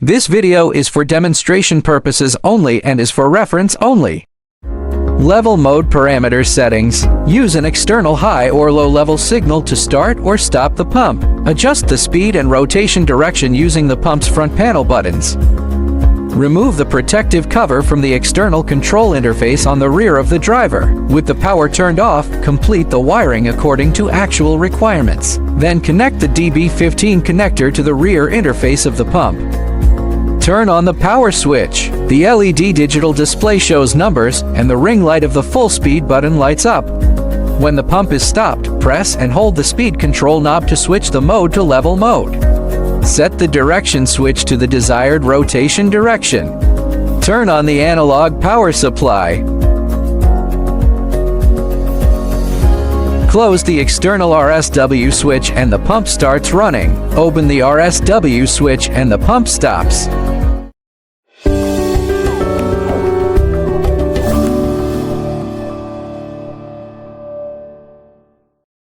This video is for demonstration purposes only and is for reference only. Level mode parameter settings. Use an external high or low level signal to start or stop the pump. Adjust the speed and rotation direction using the pump's front panel buttons. Remove the protective cover from the external control interface on the rear of the driver. With the power turned off, complete the wiring according to actual requirements. Then connect the DB15 connector to the rear interface of the pump. Turn on the power switch. The LED digital display shows numbers, and the ring light of the full speed button lights up. When the pump is stopped, press and hold the speed control knob to switch the mode to level mode. Set the direction switch to the desired rotation direction. Turn on the analog power supply. Close the external RSW switch and the pump starts running. Open the RSW switch and the pump stops.